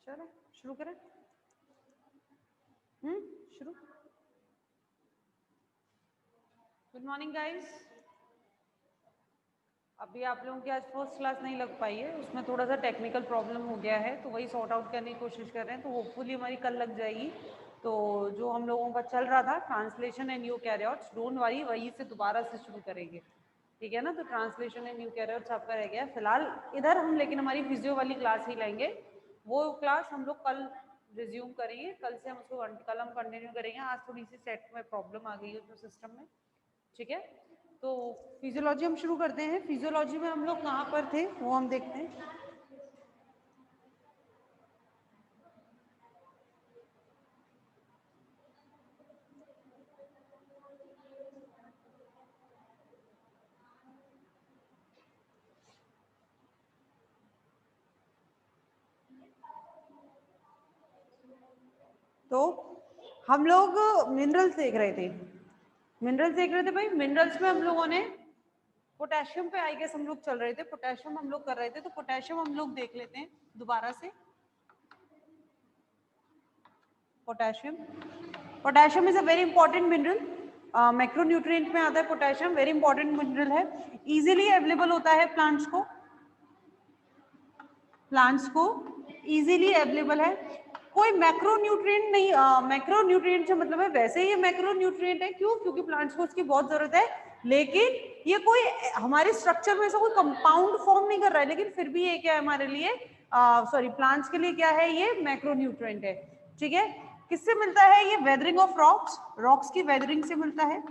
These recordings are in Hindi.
चलो शुरू करें। शुरू। Good morning guys. अभी आप लोगों की आज फर्स्ट क्लास नहीं लग पाई है, उसमें थोड़ा सा टेक्निकल प्रॉब्लम हो गया है, तो वही सॉर्ट आउट करने की कोशिश कर रहे हैं, तो होपफुली हमारी कल लग जाएगी। तो जो हम लोगों का चल रहा था translation and new carriers, don't worry, वही से दोबारा से शुरू करेंगे, ठीक है ना। तो ट्रांसलेशन एंड न्यू कैरियर्स आपका रह गया फिलहाल इधर हम, लेकिन हमारी फिजियो वाली क्लास ही लेंगे। वो क्लास हम लोग कल रिज्यूम करेंगे, कल से हम उसको कल हम कंटिन्यू करेंगे। आज थोड़ी सी सेट में प्रॉब्लम आ गई है उसमें सिस्टम में, ठीक है। तो फिजियोलॉजी हम शुरू करते हैं। फिजियोलॉजी में हम लोग कहाँ पर थे वो हम देखते हैं। तो हम लोग मिनरल्स देख रहे थे, भाई। मिनरल्स में हम लोगों ने पोटेशियम पे आई गेस हम लोग चल रहे थे, पोटेशियम हम लोग कर रहे थे, तो पोटेशियम हम लोग देख लेते हैं दोबारा से। Potassium is a very important mineral, macronutrient में आता है पोटेशियम, वेरी इंपॉर्टेंट मिनरल है, इजीली अवेलेबल होता है प्लांट्स को इजीली अवेलेबल है। कोई मैक्रोन्यूट्रिएंट नहीं, मैक्रोन्यूट्रिएंट से मतलब है वैसे ही ये मैक्रोन्यूट्रिएंट है, क्यों? क्योंकि प्लांट्स को उसकी बहुत जरूरत है, लेकिन ये कोई हमारे स्ट्रक्चर में से कोई कंपाउंड फॉर्म नहीं कर रहा है, लेकिन फिर भी ये क्या है हमारे लिए, सॉरी प्लांट्स के लिए क्या है, ये मैक्रोन्यूट्रिएंट है, ठीक है। किससे मिलता है ये? वेदरिंग ऑफ रॉक्स की वेदरिंग से मिलता है,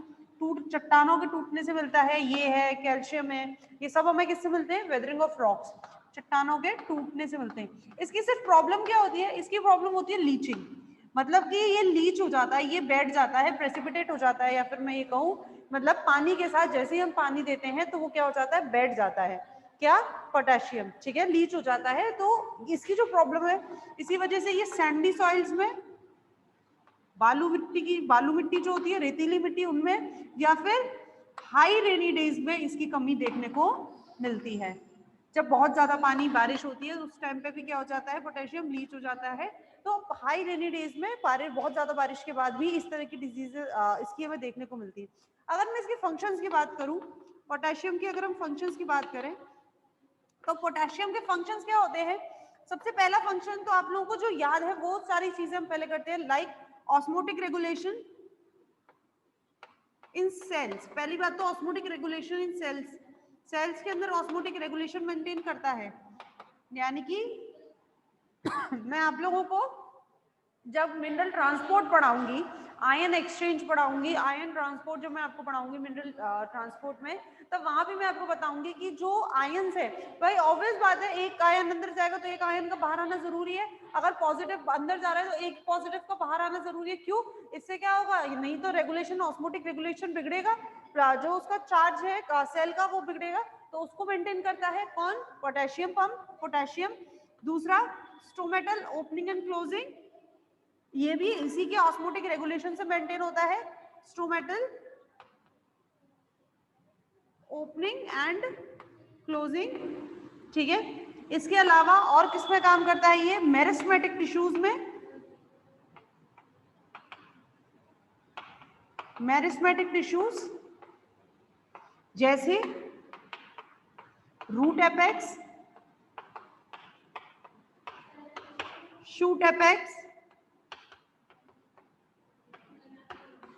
चट्टानों के टूटने से मिलता है, ये है कैल्शियम है, ये सब हमें किससे मिलते हैं? वेदरिंग ऑफ रॉक्स, चट्टानों के टूटने से मिलते हैं। इसकी सिर्फ प्रॉब्लम क्या होती है? इसकी प्रॉब्लम होती है लीचिंग, मतलब कि ये लीच हो जाता है, ये बैठ जाता है, प्रेसिपिटेट हो जाता है, या फिर मैं ये कहूँ मतलब पानी के साथ जैसे ही हम पानी देते हैं तो वो क्या हो जाता है? बैठ जाता है, क्या? पोटेशियम, ठीक है, लीच हो जाता है। तो इसकी जो प्रॉब्लम है, इसी वजह से ये सैंडी सॉइल्स में, बालू मिट्टी जो होती है, रेतीली मिट्टी, उनमें या फिर हाई रेनी डेज में इसकी कमी देखने को मिलती है। जब बहुत ज्यादा पानी बारिश होती है उस टाइम पे भी क्या हो जाता है? पोटेशियम लीच हो जाता है। तो हाई रेनी डेज में बहुत ज्यादा बारिश के बाद भी इस तरह की डिजीज इसकी हमें देखने को मिलती है। अगर मैं इसके फंक्शंस की बात करूं, पोटेशियम की अगर हम फंक्शंस की बात करें, तो पोटेशियम के फंक्शंस क्या होते हैं? सबसे पहला फंक्शन तो आप लोगों को जो याद है वो सारी चीजें हम पहले करते हैं, like osmotic regulation in cells. पहली बात तो ऑस्मोटिक रेगुलेशन इन सेल्स के अंदर ऑस्मोटिक रेगुलेशन मेंटेन करता है, यानी कि मैं आप लोगों को जब मिनरल ट्रांसपोर्ट पढ़ाऊंगी, आयन एक्सचेंज पढ़ाऊंगी, आयन ट्रांसपोर्ट जो मैं आपको पढ़ाऊंगी मिनरल ट्रांसपोर्ट में, तब वहां भी मैं आपको बताऊंगी कि जो आयन्स है, भाई ऑब्वियस बात है, एक आयन अंदर जाएगा तो एक आयन का बाहर आना जरूरी है। अगर पॉजिटिव अंदर जा रहा है तो एक पॉजिटिव का बाहर आना जरूरी है, क्यों? इससे क्या होगा? नहीं तो रेगुलेशन, ऑस्मोटिक रेगुलेशन बिगड़ेगा, जो उसका चार्ज है सेल का वो बिगड़ेगा। तो उसको मेंटेन करता है कौन? Potassium pump, potassium. दूसरा स्टोमेटल ओपनिंग एंड क्लोजिंग, ये भी इसी के ऑस्मोटिक रेगुलेशन से मेंटेन होता है, स्टोमेटल ओपनिंग एंड क्लोजिंग, ठीक है। इसके अलावा और किस में काम करता है ये? मेरिस्टेमेटिक टिश्यूज में, मेरिस्टेमेटिक टिश्यूज जैसे root apex, shoot apex,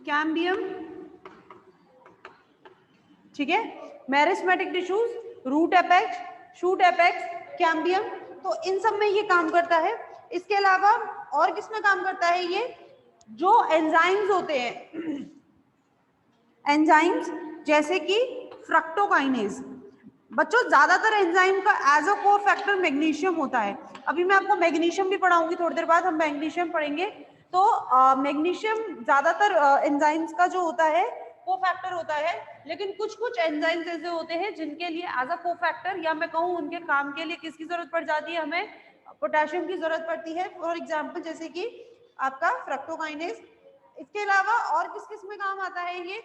cambium, ठीक है। Meristematic tissues, root apex, shoot apex, cambium, तो इन सब में ये काम करता है। इसके अलावा और किस में काम करता है ये? जो एंजाइम्स होते हैं, एंजाइम्स जैसे कि फ्रक्टोकाइनेज। बच्चों ज्यादातर एंजाइम का एज अ कोफैक्टर मैग्नीशियम होता है। अभी मैं आपको मैग्नीशियम भी पढ़ाऊंगी, थोड़ी देर बाद हम मैग्नीशियम पढ़ेंगे। तो मैग्नीशियम ज्यादातर एंजाइम्स का जो होता है कोफैक्टर होता है, लेकिन कुछ कुछ एंजाइम्स ऐसे होते हैं जिनके लिए एज अ कोफैक्टर, या मैं कहूँ उनके काम के लिए किसकी जरूरत पड़ जाती है? हमें पोटेशियम की जरूरत पड़ती है। फॉर एग्जाम्पल जैसे कि आपका फ्रक्टोकाइनेज। इसके अलावा और किस किस में काम आता है ये?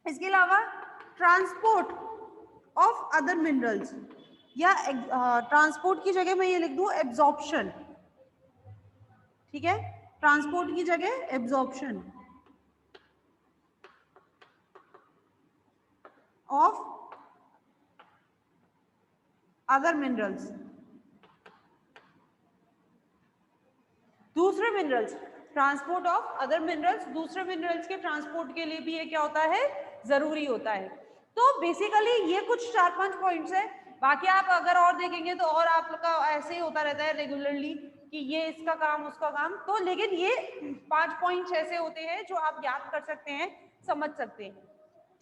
इसके अलावा ट्रांसपोर्ट ऑफ अदर मिनरल्स, या ट्रांसपोर्ट की जगह मैं ये लिख दूं एब्जॉर्प्शन, ठीक है, ट्रांसपोर्ट की जगह एब्जॉर्प्शन ऑफ अदर मिनरल्स, दूसरे minerals, transport of other minerals, दूसरे मिनरल्स के ट्रांसपोर्ट के लिए भी ये क्या होता है, जरूरी होता है। तो बेसिकली ये कुछ 4-5 पॉइंट्स है, बाकी आप अगर और देखेंगे तो और आपका ऐसे ही होता रहता है रेगुलरली कि ये इसका काम उसका काम, तो लेकिन ये 5 पॉइंट्स ऐसे होते हैं जो आप याद कर सकते हैं, समझ सकते हैं,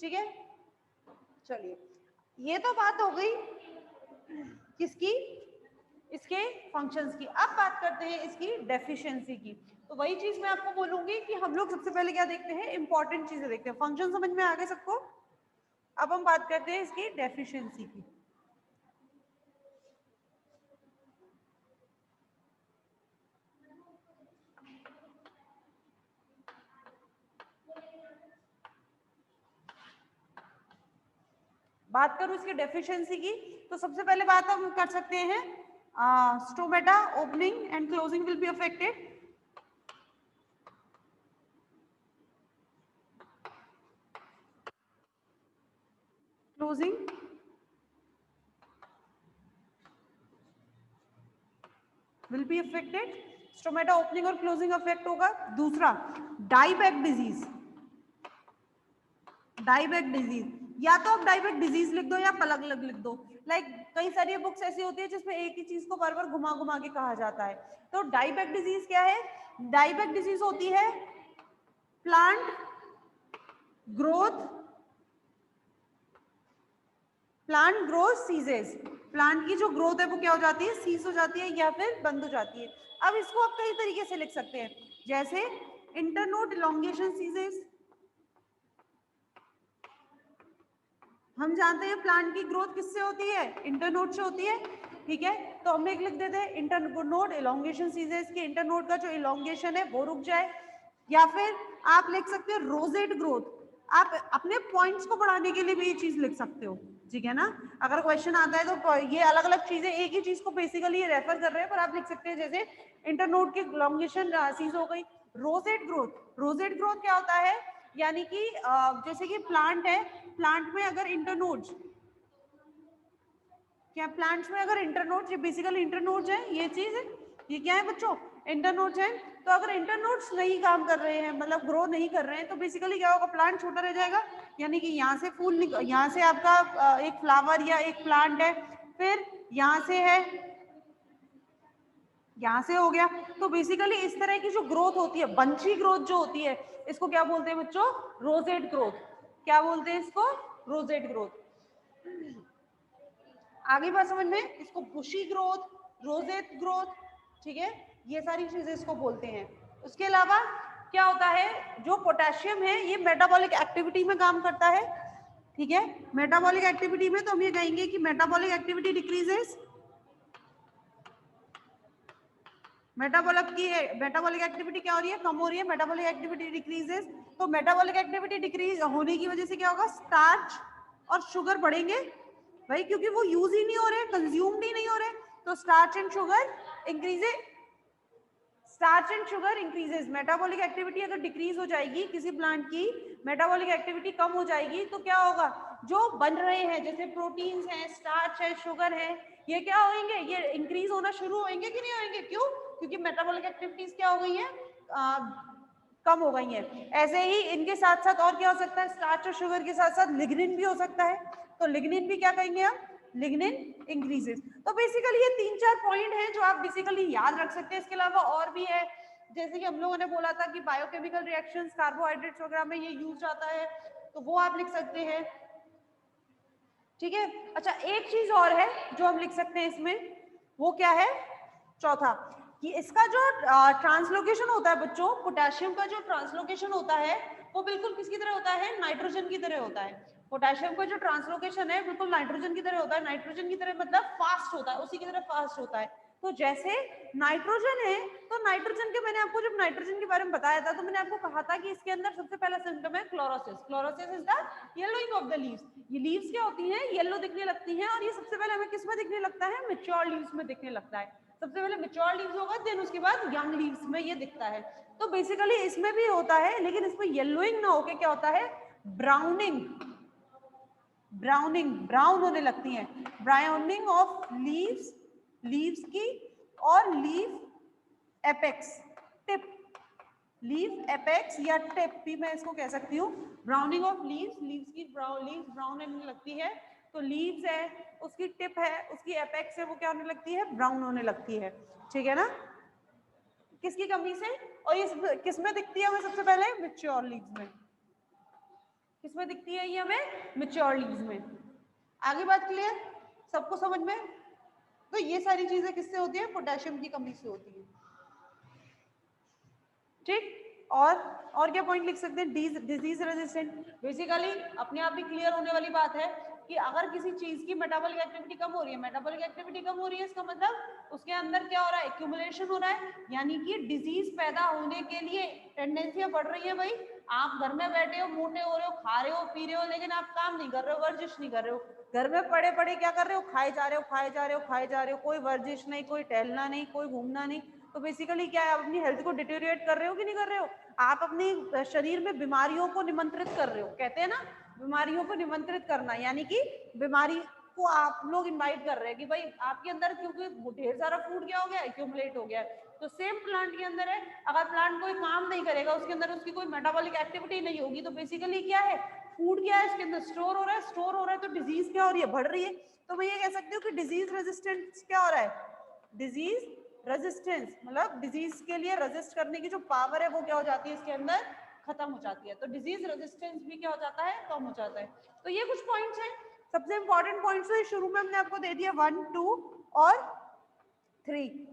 ठीक है। चलिए, ये तो बात हो गई किसकी, इसके फंक्शंस की। अब बात करते हैं इसकी डेफिशिएंसी की। तो वही चीज मैं आपको बोलूंगी कि हम लोग सबसे पहले क्या देखते हैं, इंपॉर्टेंट चीजें देखते हैं। फंक्शन समझ में आ गए सबको? अब हम बात करते हैं इसकी डेफिशिएंसी की। बात करूं इसकी डेफिशिएंसी की, तो सबसे पहले बात हम कर सकते हैं stomata opening and closing will be affected. Closing will be affected, stomata opening और क्लोजिंग अफेक्ट होगा। दूसरा, डाइबैक डिजीज, डाइबैक डिजीज, या तो आप डाइबैक डिजीज लिख दो या अलग अलग लिख दो। लाइक कई सारी बुक्स ऐसी होती है जिसमें एक ही चीज को बार बार घुमा घुमा के कहा जाता है। तो डाइबैक डिजीज क्या है? डाइबैक डिजीज होती है plant growth, plant growth ceases, plant की जो ग्रोथ है वो क्या हो जाती है, सीज हो जाती है या फिर बंद हो जाती है। अब इसको आप कई तरीके से लिख सकते हैं, जैसे इंटरनोड इलोंगेशन सीजेस। हम जानते हैं प्लांट की ग्रोथ किससे होती है, इंटरनोड से होती है, ठीक है। तो हम एक लिख देते हैं इंटरनोड इलोंगेशन सीजेस की इंटरनोड का जो इलोंगेशन है वो रुक जाए। या फिर आप लिख सकते हो रोजेट ग्रोथ, आप अपने पॉइंट्स को बढ़ाने के लिए भी ये चीज लिख सकते हो, ठीक है ना। अगर क्वेश्चन आता है तो ये अलग अलग चीजें, एक ही चीज को बेसिकली रेफर कर रहे हैं, पर आप लिख सकते हैं जैसे इंटरनोड की इलोंगेशन सीज हो गई। रोजेट ग्रोथ, रोजेट ग्रोथ क्या होता है, यानी कि जैसे कि प्लांट है, प्लांट में अगर इंटरनोड्स, क्या प्लांट्स में अगर इंटरनोड्स, ये बेसिकली इंटरनोड्स है, ये चीज है, ये क्या है बच्चों, इंटरनोड्स है। तो अगर इंटरनोड्स नहीं काम कर रहे हैं, मतलब ग्रो नहीं कर रहे हैं, तो बेसिकली क्या होगा, प्लांट छोटा रह जाएगा। यानी कि यहाँ से फूल, यहाँ से आपका एक फ्लावर या एक प्लांट है, फिर यहाँ से है, यहाँ से हो गया। तो बेसिकली इस तरह की जो ग्रोथ होती है, बंची ग्रोथ जो होती है, इसको क्या बोलते हैं बच्चों, रोजेट ग्रोथ। क्या बोलते हैं इसको, रोजेट ग्रोथ। आगे बात समझ में, इसको बुशी ग्रोथ, रोजेट ग्रोथ, ठीक है, ये सारी चीजें इसको बोलते हैं। उसके अलावा क्या होता है, जो पोटेशियम है ये मेटाबॉलिक एक्टिविटी में काम करता है, ठीक है। मेटाबॉलिक एक्टिविटी में तो हम ये कहेंगे कि metabolic activity decreases, metabolic activity क्या हो रही है, कम हो रही है, मेटाबॉलिक एक्टिविटी डिक्रीजेस। तो मेटाबॉलिक एक्टिविटी डिक्रीज होने की वजह से क्या होगा, स्टार्च और शुगर बढ़ेंगे भाई, क्योंकि वो यूज ही नहीं हो रहे, कंज्यूम्ड ही नहीं हो रहे। तो starch and sugar increases, starch and sugar increases. Metabolic activity अगर डिक्रीज हो जाएगी, किसी प्लांट की मेटाबॉलिक एक्टिविटी कम हो जाएगी, तो क्या होगा, जो बन रहे हैं जैसे प्रोटीन्स हैं, स्टार्च है, शुगर है, ये क्या होंगे, ये इंक्रीज होना शुरू होंगे कि नहीं होंगे, क्यों, क्योंकि मेटाबॉलिक एक्टिविटीज क्या हो गई है, कम हो गई है। ऐसे ही इनके साथ साथ और क्या हो सकता है, स्टार्च और शुगर के साथ साथ लिग्निन भी हो सकता है। तो लिग्निन भी क्या कहेंगे हम, लिग्निन इंक्रीजेस। तो बेसिकली ये 3-4 पॉइंट हैं जो आप बेसिकली याद रख सकते हैं। इसके अलावा और भी है, जैसे कि हम लोगों ने बोला था कि बायोकेमिकल रिएक्शंस कार्बोहाइड्रेट्स वगैरह में ये यूज आता है, तो वो आप लिख सकते हैं, ठीक है। अच्छा, एक चीज और है जो हम लिख सकते हैं इसमें, वो क्या है, चौथा, कि इसका जो ट्रांसलोकेशन होता है बच्चों, पोटेशियम का जो ट्रांसलोकेशन होता है वो बिल्कुल किसकी तरह होता है, नाइट्रोजन की तरह होता है। पोटेशियम का जो ट्रांसलोकेशन है बिल्कुल नाइट्रोजन की तरह होता है। नाइट्रोजन की तरह मतलब फास्ट होता है, उसी की तरह फास्ट होता है। तो जैसे नाइट्रोजन है, तो नाइट्रोजन के मैंने आपको जब नाइट्रोजन के बारे में बताया था तो मैंने आपको कहा था कि इसके अंदर सबसे पहला सिम्टम है chlorosis. Chlorosis is the yellowing of the leaves. ये लीव्स क्या होती हैं, येलो दिखने लगती हैं, और ये सबसे पहले हमें किस में दिखने लगता है, मैच्योर लीव्स में दिखने लगता है। सबसे पहले मैच्योर लीव्स होगा, देन उसके बाद यंग लीव्स में ये दिखता है। तो बेसिकली इसमें भी होता है, लेकिन इसमें येलोइंग ना होके क्या होता है, ब्राउनिंग, ब्राउन होने लगती है, ब्राउनिंग ऑफ लीव्स, लीव्स की, और leave apex, tip, leave apex या टिप भी मैं इसको कह सकती हूँ। ब्राउनिंग ऑफ लीव्स, लीव्स की लीव्स ब्राउन होने लगती है, तो लीव्स है, उसकी टिप है, उसकी एपेक्स है, वो क्या होने लगती है, ब्राउन होने लगती है। ठीक है ना, किसकी कमी से, और ये किस में दिखती है हमें सबसे पहले, मैच्योर लीव्स में। किस में दिखती है ये हमें, मैच्योर लीव्स में। आगे बात क्लियर, सबको समझ में। तो ये सारी चीजें किससे होती है, पोटेशियम की कमी से होती है। ठीक, और क्या पॉइंट लिख सकते हैं, डिजीज रेजिस्टेंट। बेसिकली अपने आप ही क्लियर होने वाली बात है कि अगर किसी चीज की मेटाबॉलिक एक्टिविटी कम हो रही है, मेटाबॉलिक एक्टिविटी कम हो रही है, इसका मतलब उसके अंदर क्या हो रहा है, एक्यूमुलेशन हो रहा है, यानी कि डिजीज पैदा होने के लिए टेंडेंसियां बढ़ रही है। भाई आप घर में बैठे हो, मोटे हो रहे हो, खा रहे हो, पी रहे हो, लेकिन आप काम नहीं कर रहे हो, वर्जिश नहीं कर रहे हो, घर में पड़े पड़े क्या कर रहे हो, खाए जा रहे हो, खाए जा रहे हो, खाए जा रहे हो, कोई वर्जिश नहीं, कोई टहलना नहीं, कोई घूमना नहीं। तो बेसिकली क्या है, आप अपनी हेल्थ को डिटेरियोरेट कर रहे हो कि नहीं कर रहे हो, आप अपने शरीर में बीमारियों को निमंत्रित कर रहे हो। कहते हैं ना, बीमारियों को निमंत्रित करना, यानी कि बीमारी को आप लोग इनवाइट कर रहे हैं कि भाई आपके अंदर, क्योंकि ढेर सारा फूड क्या हो गया, एक्यूमुलेट हो गया। तो सेम प्लांट के अंदर है, अगर प्लांट कोई काम नहीं करेगा, उसके अंदर उसकी कोई मेटाबॉलिक एक्टिविटी नहीं होगी, तो बेसिकली क्या है, फूड क्या है, इसके अंदर स्टोर हो रहा है, स्टोर हो रहा है, तो डिजीज क्या हो रही है, बढ़ रही है। तो मैं ये कह सकती हूँ कि डिजीज रेजिस्टेंस क्या हो रहा है, डिजीज रेजिस्टेंस, मतलब डिजीज के लिए रेजिस्ट करने की जो पावर है वो क्या हो जाती है, इसके अंदर खत्म हो जाती है। तो डिजीज रेजिस्टेंस भी क्या हो जाता है, कम हो जाता है। तो ये कुछ पॉइंट्स हैं, सबसे इंपॉर्टेंट पॉइंट्स है, शुरू में हमने आपको दे दिया 1, 2 और 3।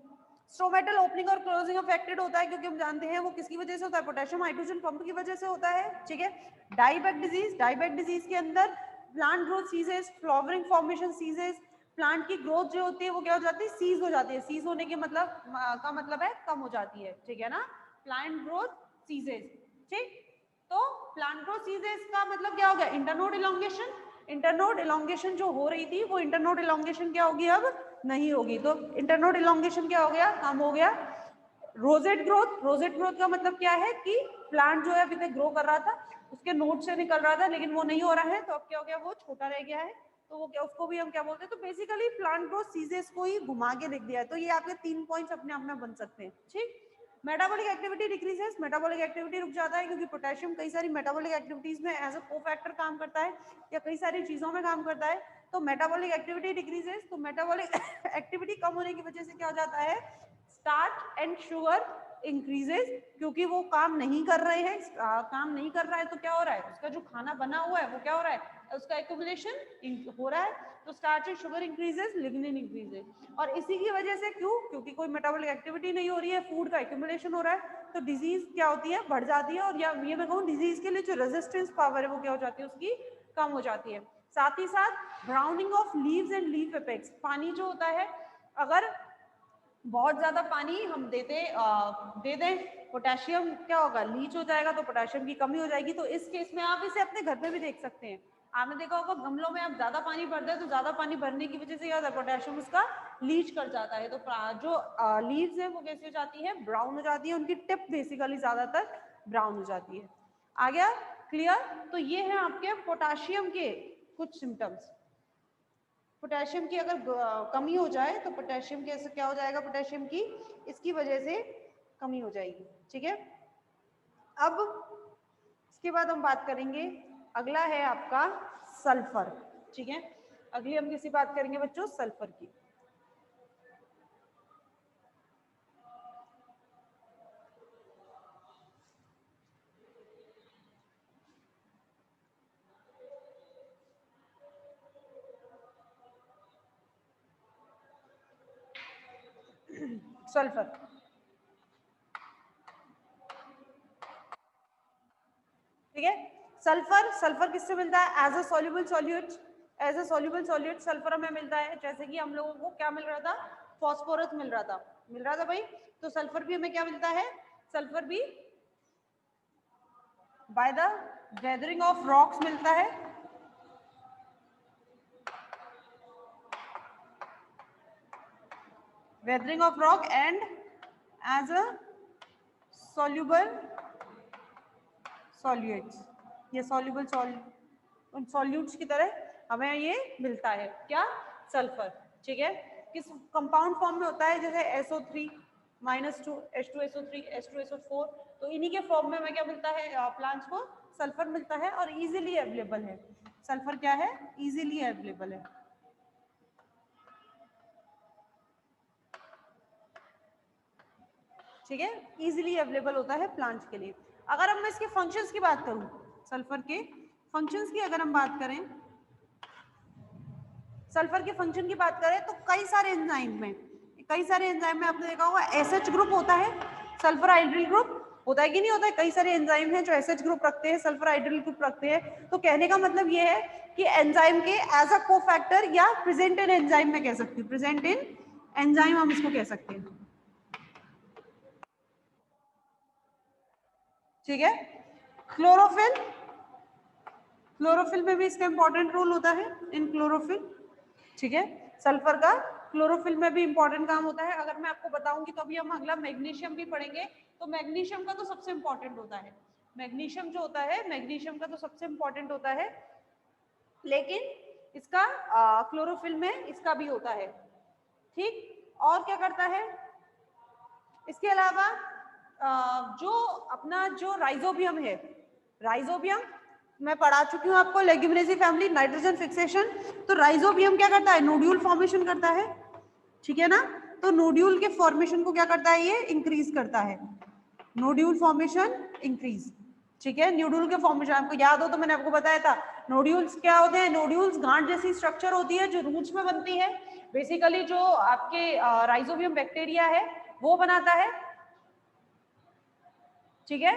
स्टोमेटल ओपनिंग और क्लोजिंग अफेक्टेड होता है, क्योंकि हम जानते हैं वो किसकी वजह से होता है, पोटेशियम हाइड्रोजन पंप की वजह से होता है। ठीक है, डाइबैक डिजीज, डाइबैक डिजीज के अंदर plant growth ceases, flowering formation ceases, plant की ग्रोथ जो होती है वो क्या हो जाती है, सीज हो जाती है। सीज होने के मतलब का मतलब है कम हो जाती है। ठीक है ना, प्लांट ग्रोथ सीजेस। ठीक, तो प्लांट ग्रोथ सीजेस का मतलब क्या हो गया, इंटरनोड इलॉन्गेशन। इंटरनोड इलॉन्गेशन जो हो रही थी वो इंटरनोड इलॉन्गेशन क्या होगी, अब नहीं होगी। तो इंटरनोड इलॉन्गेशन क्या हो गया, कम हो गया। रोजेट ग्रोथ, रोजेट ग्रोथ का मतलब क्या है कि प्लांट जो है अभी तक ग्रो कर रहा था, उसके नोड से निकल रहा था, लेकिन वो नहीं हो रहा है, तो अब क्या हो गया, वो छोटा रह गया है। तो वो क्या, उसको भी हम क्या बोलते हैं, तो बेसिकली प्लांट ग्रोथ सीजेस को ही घुमा के लिख दिया है। तो ये आपके 3 पॉइंट्स अपने आप में बन सकते हैं। ठीक, metabolic activity decreases, metabolic activity रुक जाता है, क्योंकि पोटेशियम कई सारी मेटाबॉलिक एक्टिविटीज में एज अ कोफैक्टर काम करता है, या कई सारी चीजों में काम करता है। तो मेटाबॉलिक एक्टिविटी डिक्रीजेस, तो मेटाबॉलिक एक्टिविटी कम होने की वजह से क्या हो जाता है, स्टार्च एंड शुगर इंक्रीजेस, क्योंकि वो काम नहीं कर रहे हैं, काम नहीं कर रहा है, तो क्या हो रहा है, उसका जो खाना बना हुआ है वो क्या हो रहा है, उसका एक्यूमुलेशन हो रहा है, तो starch and sugar increases, lignin increases. और इसी की वजह से क्यों, क्योंकि कोई मेटाबॉलिक एक्टिविटी नहीं हो रही है, फूड का एक्यूमुलेशन हो रहा है, तो डिजीज क्या होती है, बढ़ जाती है। और या ये मैं कहूँ, डिजीज के लिए जो रेजिस्टेंस पावर है वो क्या हो जाती है, उसकी कम हो जाती है। साथ ही साथ browning of leaves and leaf apex, पानी जो होता है, अगर बहुत ज्यादा पानी हम दे दें, पोटेशियम क्या होगा, लीच हो जाएगा, तो पोटेशियम की कमी हो जाएगी। तो इस केस में आप इसे अपने घर में भी देख सकते हैं। आपने देखा होगा गमलों में आप ज्यादा पानी भर दें, तो ज्यादा पानी भरने की वजह से क्या होता है, पोटेशियम उसका लीच कर जाता है। तो जो लीव्स है वो कैसे हो जाती है, ब्राउन हो जाती है, उनकी टिप बेसिकली ज्यादातर ब्राउन हो जाती है। आ गया क्लियर। तो ये है आपके पोटेशियम के कुछ सिम्टम्स। पोटेशियम की अगर कमी हो जाए, तो पोटेशियम कैसे क्या हो जाएगा, पोटेशियम की इसकी वजह से कमी हो जाएगी। ठीक है, अब इसके बाद हम बात करेंगे, अगला है आपका सल्फर। ठीक है, अगली हम किसी बात करेंगे बच्चों, सल्फर की। सल्फर, ठीक है, सल्फर, सल्फर किससे मिलता है, as a soluble solute, as a soluble solute sulphur हमें मिलता है। जैसे कि हम लोगों को क्या मिल रहा था, फॉस्फोरस मिल रहा था भाई। तो सल्फर भी हमें क्या मिलता है, सल्फर भी by the weathering of rocks मिलता है। Weathering of rock and as a soluble solutes, ये सॉल्युबल सॉल्यूट्स की तरह हमें ये मिलता है क्या, सल्फर। ठीक है, किस कंपाउंड फॉर्म में होता है, जैसे SO3 -2 H2SO3 H2SO4, तो इन्हीं के फॉर्म में हमें क्या मिलता है, प्लांट्स को सल्फर मिलता है और इजीली अवेलेबल है। सल्फर क्या है, इजीली अवेलेबल है। ठीक है, इजीली अवेलेबल होता है प्लांट्स के लिए। अगर अब मैं इसके फंक्शंस की बात करूं, सल्फर के फंक्शंस की अगर हम बात करें, सल्फर के फंक्शन की बात करें तो कई सारे एंजाइम में आपने देखा होगा SH ग्रुप होता है, सल्फर हाइड्रिल ग्रुप होता है कि नहीं होता है। कई सारे एंजाइम हैं जो SH ग्रुप रखते हैं, सल्फर हाइड्रिल ग्रुप रखते हैं। तो कहने का मतलब ये है कि एंजाइम के एज अ कोफैक्टर या प्रेजेंट इन एंजाइम में कह सकती हूँ, प्रेजेंट इन एंजाइम हम इसको कह सकते हैं। ठीक है, क्लोरोफिल में भी इसका इंपॉर्टेंट रोल होता है, इन क्लोरोफिल। ठीक है, सल्फर का क्लोरोफिल में भी इंपॉर्टेंट काम होता है। अगर मैं आपको बताऊंगी तो अभी हम अगला मैग्नीशियम भी पढ़ेंगे, तो मैग्नीशियम का तो सबसे इंपॉर्टेंट होता है, मैग्नीशियम जो होता है, मैग्नीशियम का तो सबसे इंपॉर्टेंट होता है, लेकिन इसका क्लोरोफिल में इसका भी होता है। ठीक, और क्या करता है इसके अलावा, जो अपना जो राइजोबियम है, राइजोबियम मैं पढ़ा चुकी हूँ आपको, लेग्यूमिनेसी फैमिली, नाइट्रोजन फिक्सेशन। तो राइजोबियम क्या करता है, नोड्यूल फॉर्मेशन करता है। ठीक है ना, तो नोड्यूल के फॉर्मेशन को क्या करता है, ये इंक्रीज करता है, नोड्यूल फॉर्मेशन इंक्रीज। ठीक है, नोड्यूल के फॉर्मेशन आपको याद हो तो मैंने आपको बताया था, नोड्यूल्स क्या होते हैं, नोड्यूल्स गांठ जैसी स्ट्रक्चर होती है जो रूट्स में बनती है। बेसिकली जो आपके राइजोबियम बैक्टीरिया है वो बनाता है। ठीक है,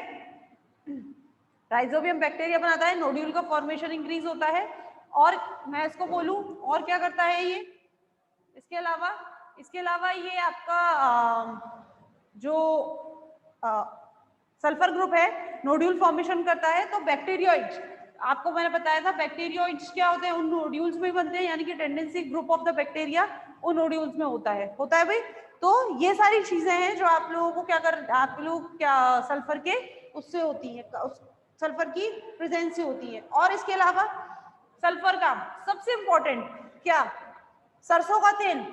राइजोबियम बैक्टीरिया बनाता है, नोड्यूल का फॉर्मेशन इंक्रीज होता है। और मैं इसको बोलूं और क्या करता है ये, इसके अलावा ये आपका जो सल्फर ग्रुप है नोड्यूल फॉर्मेशन करता है। तो बैक्टीरियोइड्स आपको मैंने बताया था, बैक्टीरियोइड्स क्या होते हैं, उन नोड्यूल्स में बनते हैं, यानी कि tendency group of the bacteria उन नोड्यूल्स में होता है भाई। तो ये सारी चीजें हैं जो आप लोगों को आप लोग क्या सल्फर के उससे होती है, सल्फर की प्रेजेंस से होती है। और इसके अलावा सल्फर का सबसे इंपॉर्टेंट क्या, सरसों का तेल,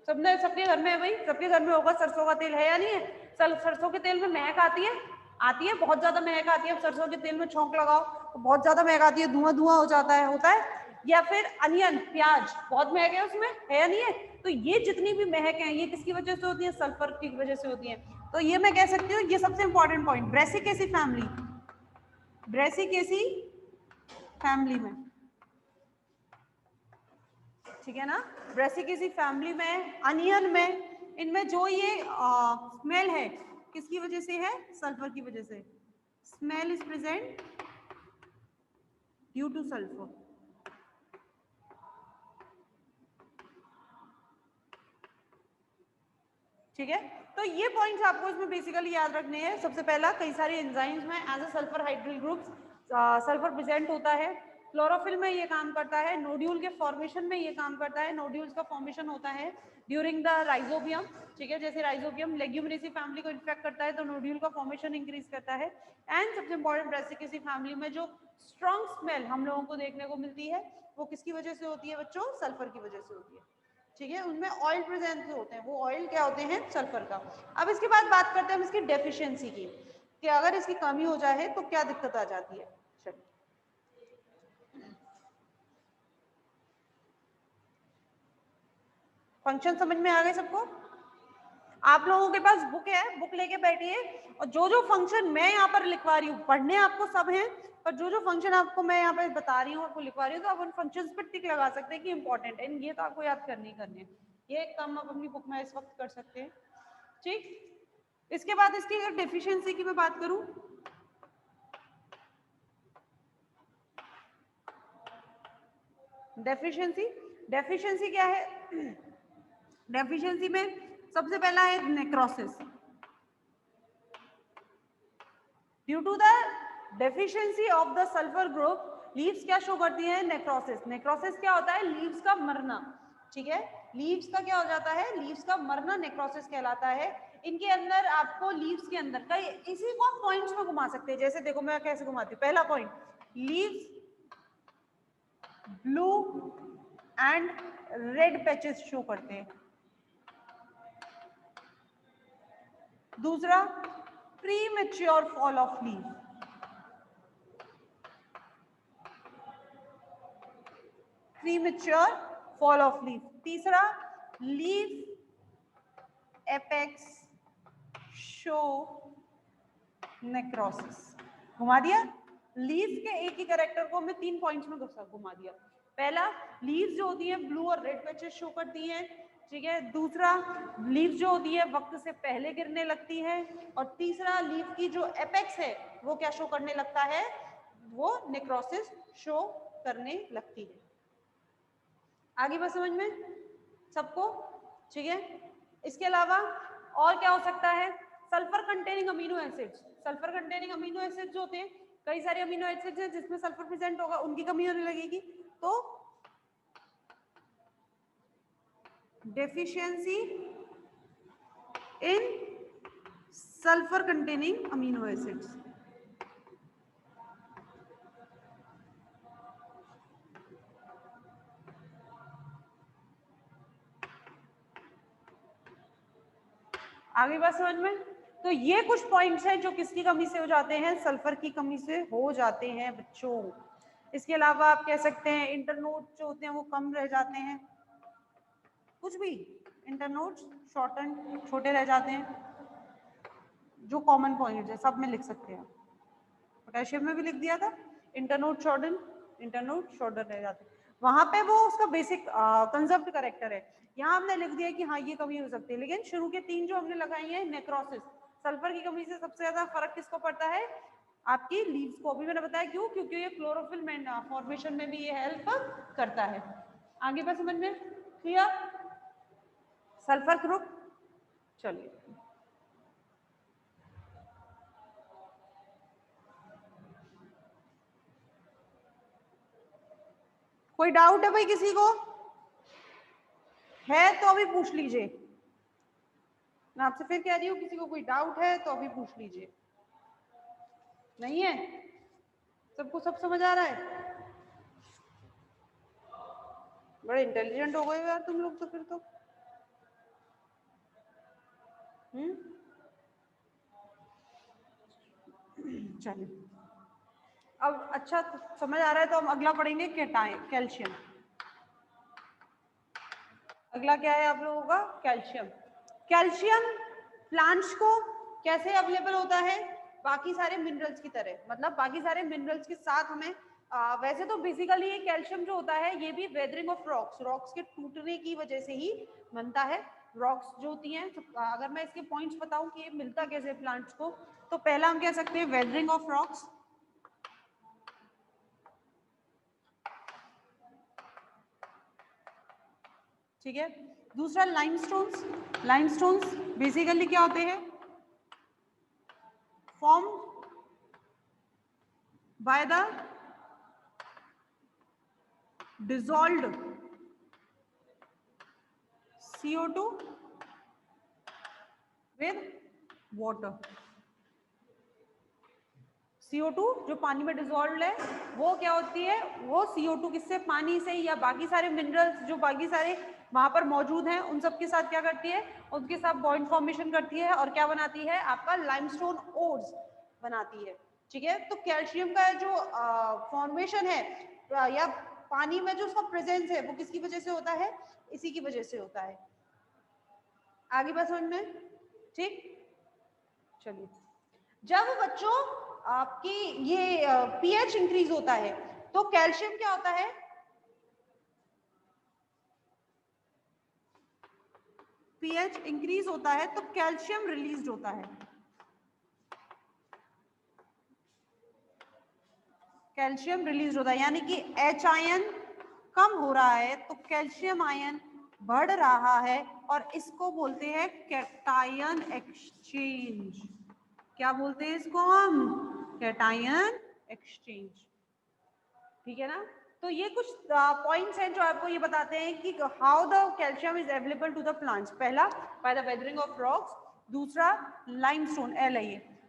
सबके घर में है भाई, सबके घर में होगा सरसों का तेल, है या नहीं है। सरसों के तेल में महक आती है बहुत ज्यादा महक आती है। सरसों के तेल में छौंक लगाओ तो बहुत ज्यादा महक आती है, धुआं धुआं हो जाता है, होता है। या फिर अनियन, प्याज, बहुत महक है उसमें, है या नहीं है। तो ये जितनी भी महक है ये किसकी वजह से होती है, सल्फर की वजह से होती है। तो ये मैं कह सकती हूँ ये सबसे इंपॉर्टेंट पॉइंट, ब्रेसिकेसी फैमिली में, ठीक है ना, ब्रेसिकेसी फैमिली में, अनियन में, इनमें जो ये स्मेल है किसकी वजह से है, सल्फर की वजह से। Smell is present due two sulphur. ठीक है, तो ये पॉइंट्स आपको इसमें बेसिकली याद रखने हैं। सबसे पहला, कई सारे एंजाइम्स में as a sulphydryl groups sulphur present होता है, क्लोरोफिल में ये काम करता है, नोड्यूल के फॉर्मेशन में ये काम करता है, नोड्यूल्स का फॉर्मेशन होता है ड्यूरिंग द राइजोबियम। ठीक है, जैसे राइजोबियम लेग्यूमिनेसी फैमिली को इन्फेक्ट करता है तो नोड्यूल का फॉर्मेशन इंक्रीज करता है। एंड सबसे इंपॉर्टेंट, ब्रेसिकेसी फैमिली में जो स्ट्रॉन्ग स्मेल हम लोगों को देखने को मिलती है वो किसकी वजह से होती है बच्चों, सल्फर की वजह से होती है। ठीक है, उनमें ऑयल प्रेजेंट होते हैं, वो ऑयल क्या होते हैं, सल्फर का। अब इसके बाद बात करते हैं हम इसकी डेफिशिएंसी की, कि अगर इसकी कमी हो जाए तो क्या दिक्कत आ जाती है। फंक्शन समझ में आ गए सबको। आप लोगों के पास बुक है, बुक लेके बैठिए, और जो जो फंक्शन मैं यहाँ पर लिखवा रही हूँ, पढ़ने आपको सब हैं, पर जो जो फंक्शन आपको मैं यहाँ पे बता रही हूँ, आपको लिखवा रही हूँ, तो आप उन फंक्शंस पर टिक लगा सकते हैं कि इंपॉर्टेंट है, ये तो आपको याद करनी करनी है। ये एक काम आप अपनी बुक में इस वक्त कर सकते हैं। ठीक, इसके बाद इसकी अगर डेफिशिएंसी की मैं बात करूं, डेफिशिएंसी क्या है, डेफिशिएंसी में सबसे पहला है necrosis. Due to the deficiency of the sulphur group leaves क्या शो करती है? नेक्रोसिस। नेक्रोसिस क्या होता है? लीव्स का मरना। ठीक है, लीव्स का क्या हो जाता है? लीव्स का मरना नेक्रोसिस कहलाता है। इनके अंदर आपको लीव्स के अंदर कई इसी को आप पॉइंट्स में घुमा सकते हैं। जैसे देखो मैं कैसे घुमाती हूँ। पहला point, leaves blue and red patches show करते हैं। दूसरा, premature fall of leave. Premature fall of leave. तीसरा, लीव एपेक्स शो नेक्रोसिस। घुमा दिया। लीव के एक ही कैरेक्टर को मैं 3 पॉइंट्स में घुमा दिया। पहला, लीव्स जो होती है ब्लू और रेड पैचेस शो करती हैं। ठीक है। दूसरा, लीव जो होती है वक्त से पहले गिरने लगती है। और तीसरा, लीव की जो एपेक्स है वो क्या शो करने लगता है? वो नेक्रोसिस शो करने लगती है। आगे बात समझ में सबको? ठीक है। इसके अलावा और क्या हो सकता है? Sulphur containing amino acids. Sulphur containing amino acids जो होते हैं, कई सारे अमीनो एसिड्स हैं जिसमें सल्फर प्रेजेंट होगा, उनकी कमी होने लगेगी। तो deficiency in sulphur containing amino acids. आगे बात समझ में? तो ये कुछ पॉइंट्स हैं जो किसकी कमी से हो जाते हैं? सल्फर की कमी से हो जाते हैं बच्चों। इसके अलावा आप कह सकते हैं इंटरनोड जो होते हैं वो कम रह जाते हैं। कुछ भी इंटरनोड्स शॉर्टन छोटे रह जाते हैं। जो कॉमन पॉइंट्स है सब में लिख सकते हैं। पोटेशियम में भी लिख दिया था, इंटरनोड शॉर्टन, इंटरनोड शॉर्टन रह जाते हैं। वहां पे वो उसका बेसिक कंजर्व्ड कैरेक्टर है। यहाँ हमने लिख दिया कि हाँ ये कमी हो सकती है। लेकिन शुरू के 3 जो हमने लगाई है, नेक्रोसिस, सल्फर की कमी से सबसे ज्यादा फर्क किसको पड़ता है? आपकी लीव्स को। अभी मैंने बताया क्यों? क्योंकि ये क्लोरोफिल फॉर्मेशन में भी ये हेल्प करता है। आगे बात समझ में क्लियर? Sulphur group. चलिए, कोई डाउट है भाई किसी को? है तो अभी पूछ लीजिए। मैं आपसे फिर कह रही हूँ, किसी को कोई डाउट है तो अभी पूछ लीजिए। नहीं है? सबको सब समझ आ रहा है? बड़े इंटेलिजेंट हो गए यार तुम लोग तो फिर तो। चलिए, अब अच्छा समझ आ रहा है तो हम अगला पढ़ेंगे कैल्शियम। अगला क्या है आप लोगों का? कैल्शियम। कैल्शियम प्लांट्स को कैसे अवेलेबल होता है? बाकी सारे मिनरल्स की तरह, मतलब बाकी सारे मिनरल्स के साथ हमें वैसे तो बेसिकली ये कैल्शियम जो होता है ये भी वेदरिंग ऑफ रॉक्स, रॉक्स के टूटने की वजह से ही बनता है। रॉक्स जो होती हैं, अगर मैं इसके पॉइंट्स बताऊं कि ये मिलता कैसे प्लांट्स को, तो पहला हम कह सकते हैं वेदरिंग ऑफ रॉक्स। ठीक है। दूसरा लाइमस्टोन्स। लाइमस्टोन्स बेसिकली क्या होते हैं? Form by the dissolved CO2 with water। CO2 जो पानी में डिजोल्व है वो क्या होती है? वो CO2 किससे? पानी से, या बाकी सारे मिनरल्स जो बाकी सारे वहां पर मौजूद हैं उन सब के साथ क्या करती है? उनके साथ बॉन्ड फॉर्मेशन करती है और क्या बनाती है? आपका लाइमस्टोन ओर्स बनाती है। ठीक है। तो कैल्शियम का जो फॉर्मेशन है या पानी में जो उसका प्रेजेंस है वो किसकी वजह से होता है? इसी की वजह से होता है। आगे बात समझ में? ठीक। चलिए, जब बच्चों आपकी ये पीएच इंक्रीज होता है तो कैल्शियम क्या होता है? पीएच इंक्रीज होता है तो कैल्शियम रिलीज होता है। कैल्शियम रिलीज होता है, यानी कि H आयन कम हो रहा है तो कैल्शियम आयन बढ़ रहा है और इसको बोलते हैं कैटायन एक्सचेंज। क्या बोलते हैं इसको हम? Cation exchange. ठीक है ना। तो ये कुछ पॉइंट्स हैं जो आपको ये बताते हैं कि how the calcium is available to the plants. पहला by the weathering of rocks, दूसरा लाइमस्टोन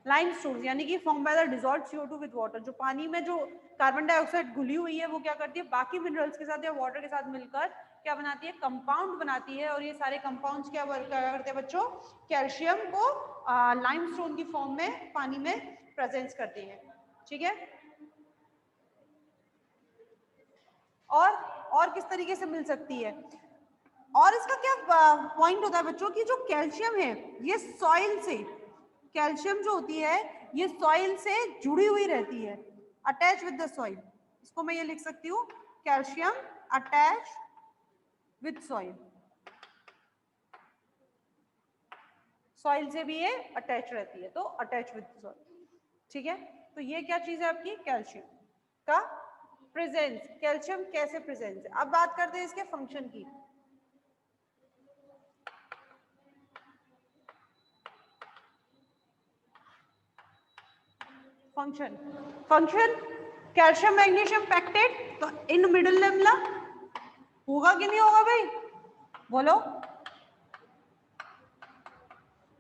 लाइमस्टोन यानी कि form by the dissolved CO2 with water. जो पानी में जो कार्बन डाइऑक्साइड घुली हुई है वो क्या करती है बाकी मिनरल्स के साथ या वाटर के साथ मिलकर क्या बनाती है कंपाउंड बनाती है और ये सारे कंपाउंड्स क्या करते हैं बच्चों कैल्शियम को लाइमस्टोन की फॉर्म में पानी में प्रेजेंस करते हैं। ठीक है। और किस तरीके से मिल सकती है और इसका क्या पॉइंट होता है बच्चों कि जो कैल्शियम है ये सॉइल से कैल्शियम जो होती है ये सॉइल से जुड़ी हुई रहती है अटैच विद द सॉइल। इसको मैं ये लिख सकती हूँ calcium attach with soil. Soil से भी ये अटैच रहती है तो अटैच विद सॉइल। ठीक है। तो ये क्या चीज है आपकी कैल्शियम का प्रेजेंस। कैल्शियम कैसे प्रेजेंस है। अब बात करते हैं इसके फंक्शन की। फंक्शन कैल्शियम मैग्नीशियम पैक्टेट तो इन मिडिल लेमला होगा कि नहीं होगा भाई बोलो।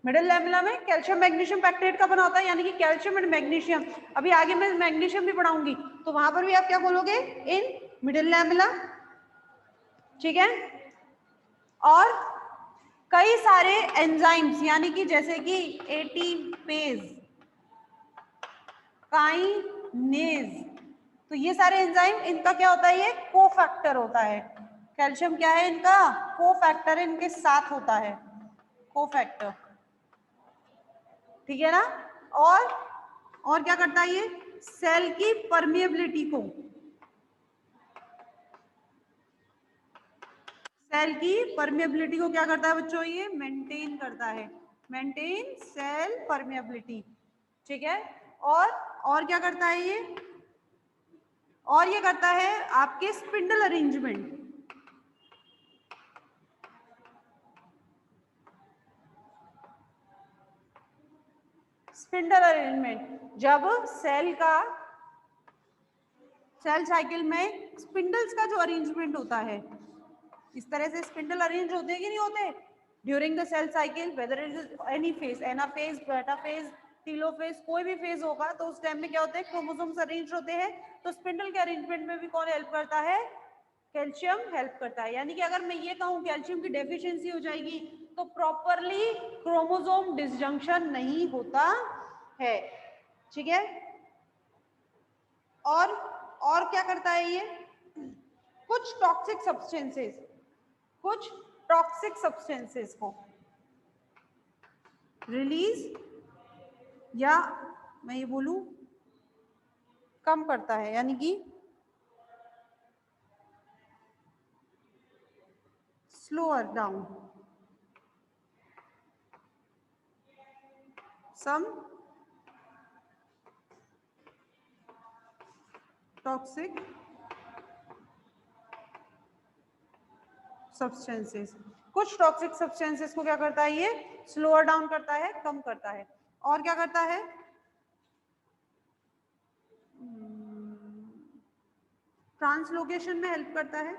मिडिल लेमला में कैल्शियम मैग्नीशियम पैक्टेट का बना होता है यानी कि कैल्शियम एंड मैग्नीशियम। अभी आगे मैं मैग्नीशियम भी पढ़ाऊंगी तो वहां पर भी आप क्या बोलोगे इन मिडिल लेमला। ठीक है। और कई सारे एंजाइम्स यानी कि जैसे कि एटीपेज काइनेज तो ये सारे एंजाइम इनका क्या होता है ये कोफैक्टर होता है। कैल्शियम क्या है इनका कोफैक्टर इनके साथ होता है कोफैक्टर। ठीक है ना। और क्या करता है ये सेल की परमिएबिलिटी को क्या करता है बच्चों ये मेंटेन करता है मेंटेन सेल परमिएबिलिटी। ठीक है। और क्या करता है ये और ये करता है आपके स्पिंडल अरेंजमेंट। स्पिंडल अरेंजमेंट जब सेल साइकिल में स्पिंडल्स का जो अरेंजमेंट होता है इस तरह से स्पिंडल अरेंज होते हैं कि नहीं होते during the cell cycle whether it is any phase anaphase metaphase telophase कोई भी फेज होगा तो उस टाइम में क्या होता है क्रोमोसोम्स अरेंज होते हैं। तो स्पिंडल के अरेंजमेंट में भी कौन हेल्प करता है कैल्शियम हेल्प करता है। यानी कि अगर मैं ये कहूं कैल्शियम की डेफिशिएंसी हो जाएगी तो प्रॉपरली क्रोमोसोम डिसजंक्शन नहीं होता है। ठीक है। और क्या करता है ये कुछ टॉक्सिक सब्सटेंसेस को रिलीज या मैं ये बोलूं कम करता है यानी कि slower down some toxic substances. कुछ टॉक्सिक सब्सटेंसेस को क्या करता है ये स्लोअर डाउन करता है कम करता है। और क्या करता है ट्रांसलोकेशन में हेल्प करता है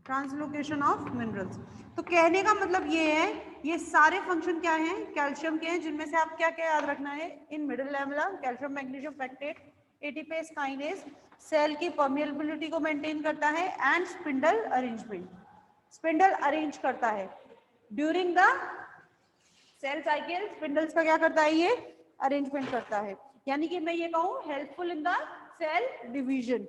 ट्रांसलोकेशन ऑफ मिनरल्स। तो कहने का मतलब ये है ये सारे फंक्शन क्या हैं कैल्शियम के हैं जिनमें से आप क्या क्या याद रखना है in middle lamella calcium magnesium pectate ATPase kinase cell की परमिएबिलिटी को मेंटेन करता है एंड स्पिंडल अरेंज करता है during the cell cycle. Spindles का क्या करता है ये अरेंजमेंट करता है यानी कि मैं ये कहूँ helpful in the cell division.